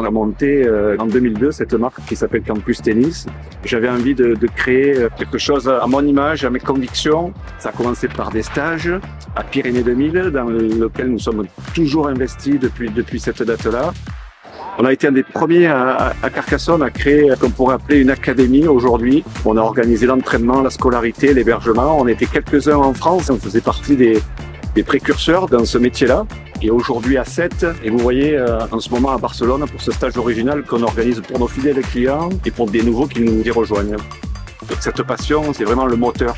On a monté en 2002 cette marque qui s'appelle Campus Tennis. J'avais envie de créer quelque chose à mon image, à mes convictions. Ça a commencé par des stages à Pyrénées 2000, dans lequel nous sommes toujours investis depuis cette date-là. On a été un des premiers à Carcassonne à créer ce qu'on pourrait appeler une académie aujourd'hui. On a organisé l'entraînement, la scolarité, l'hébergement. On était quelques-uns en France, on faisait partie des précurseurs dans ce métier-là. Et aujourd'hui à 7, et vous voyez en ce moment à Barcelone pour ce stage original qu'on organise pour nos fidèles clients et pour des nouveaux qui nous y rejoignent. Donc cette passion, c'est vraiment le moteur.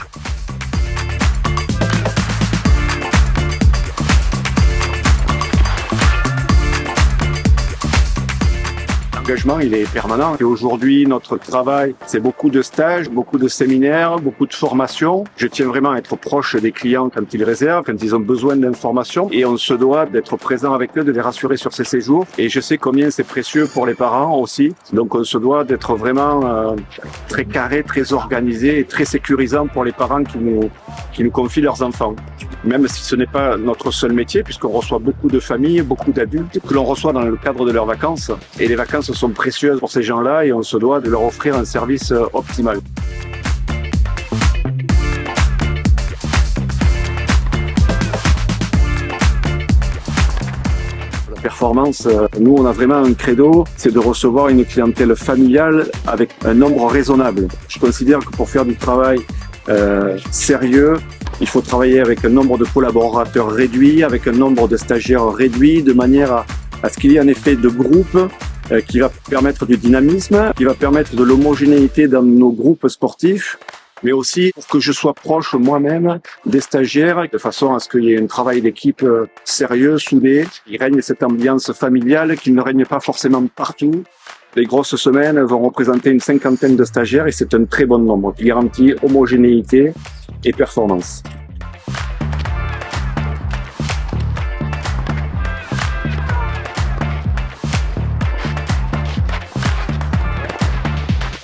L'engagement, il est permanent. Et aujourd'hui, notre travail, c'est beaucoup de stages, beaucoup de séminaires, beaucoup de formations. Je tiens vraiment à être proche des clients quand ils réservent, quand ils ont besoin d'informations. Et on se doit d'être présent avec eux, de les rassurer sur ces séjours. Et je sais combien c'est précieux pour les parents aussi. Donc on se doit d'être vraiment très carré, très organisé et très sécurisant pour les parents qui nous confient leurs enfants. Même si ce n'est pas notre seul métier, puisqu'on reçoit beaucoup de familles, beaucoup d'adultes que l'on reçoit dans le cadre de leurs vacances. Et les vacances sont précieuses pour ces gens-là et on se doit de leur offrir un service optimal. La performance, nous on a vraiment un credo, c'est de recevoir une clientèle familiale avec un nombre raisonnable. Je considère que pour faire du travail sérieux, il faut travailler avec un nombre de collaborateurs réduit, avec un nombre de stagiaires réduit, de manière à ce qu'il y ait un effet de groupe qui va permettre du dynamisme, qui va permettre de l'homogénéité dans nos groupes sportifs, mais aussi pour que je sois proche moi-même des stagiaires, de façon à ce qu'il y ait un travail d'équipe sérieux, soudé, qui règne cette ambiance familiale qui ne règne pas forcément partout. Les grosses semaines vont représenter une 50aine de stagiaires et c'est un très bon nombre qui garantit homogénéité et performance.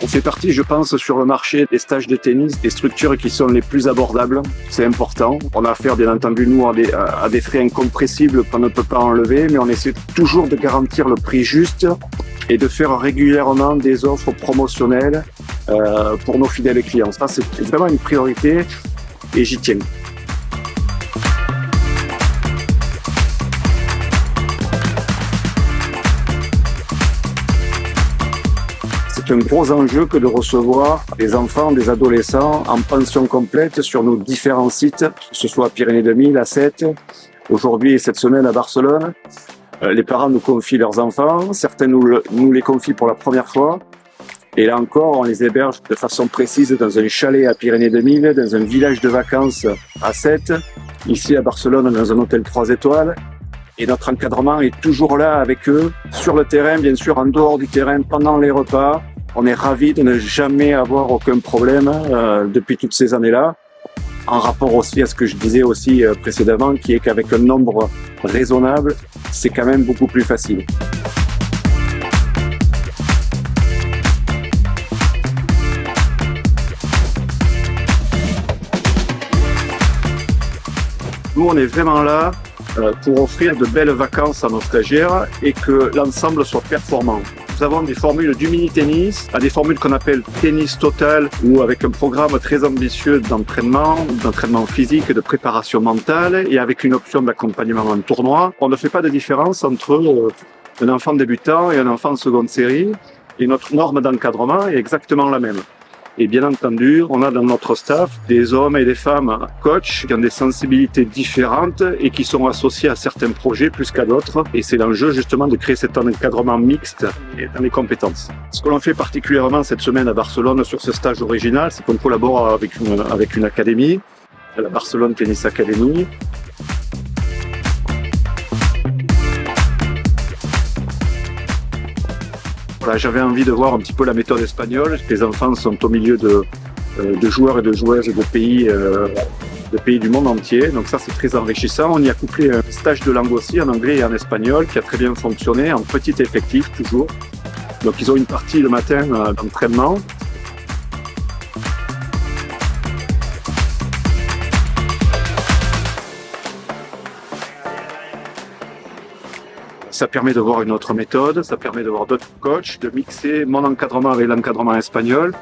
On fait partie, je pense, sur le marché des stages de tennis, des structures qui sont les plus abordables. C'est important. On a affaire, bien entendu, nous, à des frais incompressibles qu'on ne peut pas enlever, mais on essaie toujours de garantir le prix juste et de faire régulièrement des offres promotionnelles pour nos fidèles clients. Ça, c'est vraiment une priorité et j'y tiens. C'est un gros enjeu que de recevoir des enfants, des adolescents en pension complète sur nos différents sites, que ce soit à Pyrénées 2000, à 7, aujourd'hui et cette semaine à Barcelone. Les parents nous confient leurs enfants, certains nous les confient pour la première fois. Et là encore, on les héberge de façon précise dans un chalet à Pyrénées 2000, dans un village de vacances à 7, ici à Barcelone dans un hôtel 3 étoiles. Et notre encadrement est toujours là avec eux, sur le terrain, bien sûr, en dehors du terrain, pendant les repas. On est ravis de ne jamais avoir aucun problème depuis toutes ces années-là. En rapport aussi à ce que je disais aussi précédemment, qui est qu'avec un nombre raisonnable, c'est quand même beaucoup plus facile. Nous, on est vraiment là pour offrir de belles vacances à nos stagiaires et que l'ensemble soit performant. Nous avons des formules du mini-tennis, à des formules qu'on appelle tennis total ou avec un programme très ambitieux d'entraînement physique, de préparation mentale et avec une option d'accompagnement en tournoi. On ne fait pas de différence entre un enfant débutant et un enfant en seconde série et notre norme d'encadrement est exactement la même. Et bien entendu, on a dans notre staff des hommes et des femmes coachs qui ont des sensibilités différentes et qui sont associés à certains projets plus qu'à d'autres. Et c'est l'enjeu justement de créer cet encadrement mixte dans les compétences. Ce que l'on fait particulièrement cette semaine à Barcelone sur ce stage original, c'est qu'on collabore avec une académie, la Barcelone Tennis Academy. Voilà, j'avais envie de voir un petit peu la méthode espagnole. Les enfants sont au milieu de joueurs et de joueuses de pays du monde entier. Donc ça, c'est très enrichissant. On y a couplé un stage de langue aussi, en anglais et en espagnol, qui a très bien fonctionné, en petit effectif toujours. Donc ils ont une partie le matin d'entraînement. Ça permet de voir une autre méthode, ça permet de voir d'autres coachs, de mixer mon encadrement avec l'encadrement espagnol.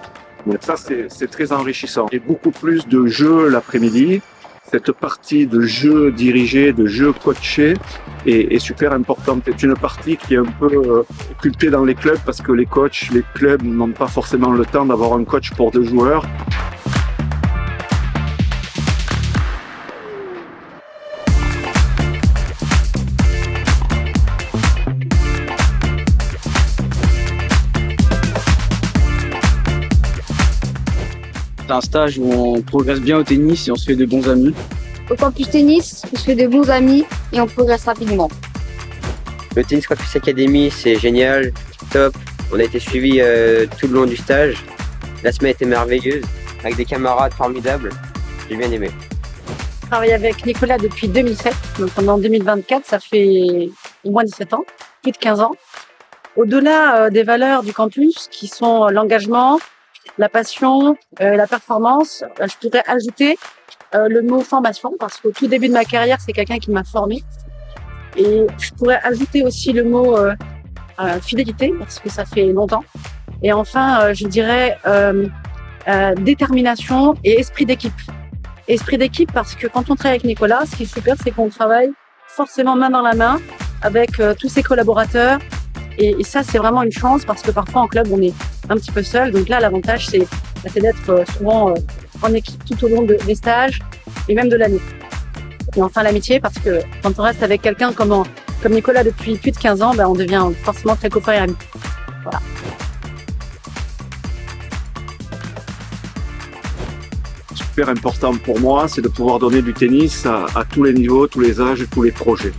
Donc ça, c'est très enrichissant. Et beaucoup plus de jeux l'après-midi. Cette partie de jeu dirigé, de jeu coaché est super importante. C'est une partie qui est un peu occultée dans les clubs parce que les coachs, les clubs n'ont pas forcément le temps d'avoir un coach pour 2 joueurs. C'est un stage où on progresse bien au tennis et on se fait de bons amis. Au campus tennis, on se fait de bons amis et on progresse rapidement. Le Tennis Campus Academy, c'est génial, top. On a été suivis tout le long du stage. La semaine était merveilleuse, avec des camarades formidables. J'ai bien aimé. Je travaille avec Nicolas depuis 2007, donc pendant 2024, ça fait au moins 17 ans, plus de 15 ans. Au-delà des valeurs du campus, qui sont l'engagement, la passion, la performance, je pourrais ajouter le mot formation, parce qu'au tout début de ma carrière, c'est quelqu'un qui m'a formé. Et je pourrais ajouter aussi le mot fidélité, parce que ça fait longtemps. Et enfin, je dirais détermination et esprit d'équipe. Esprit d'équipe parce que quand on travaille avec Nicolas, ce qui est super, c'est qu'on travaille forcément main dans la main avec tous ses collaborateurs. Et ça, c'est vraiment une chance parce que parfois en club, on est un petit peu seul. Donc là, l'avantage, c'est d'être souvent en équipe tout au long des stages et même de l'année. Et enfin, l'amitié, parce que quand on reste avec quelqu'un comme Nicolas depuis plus de 15 ans, on devient forcément très copains et amis. Voilà. Super important pour moi, c'est de pouvoir donner du tennis à tous les niveaux, tous les âges, tous les projets.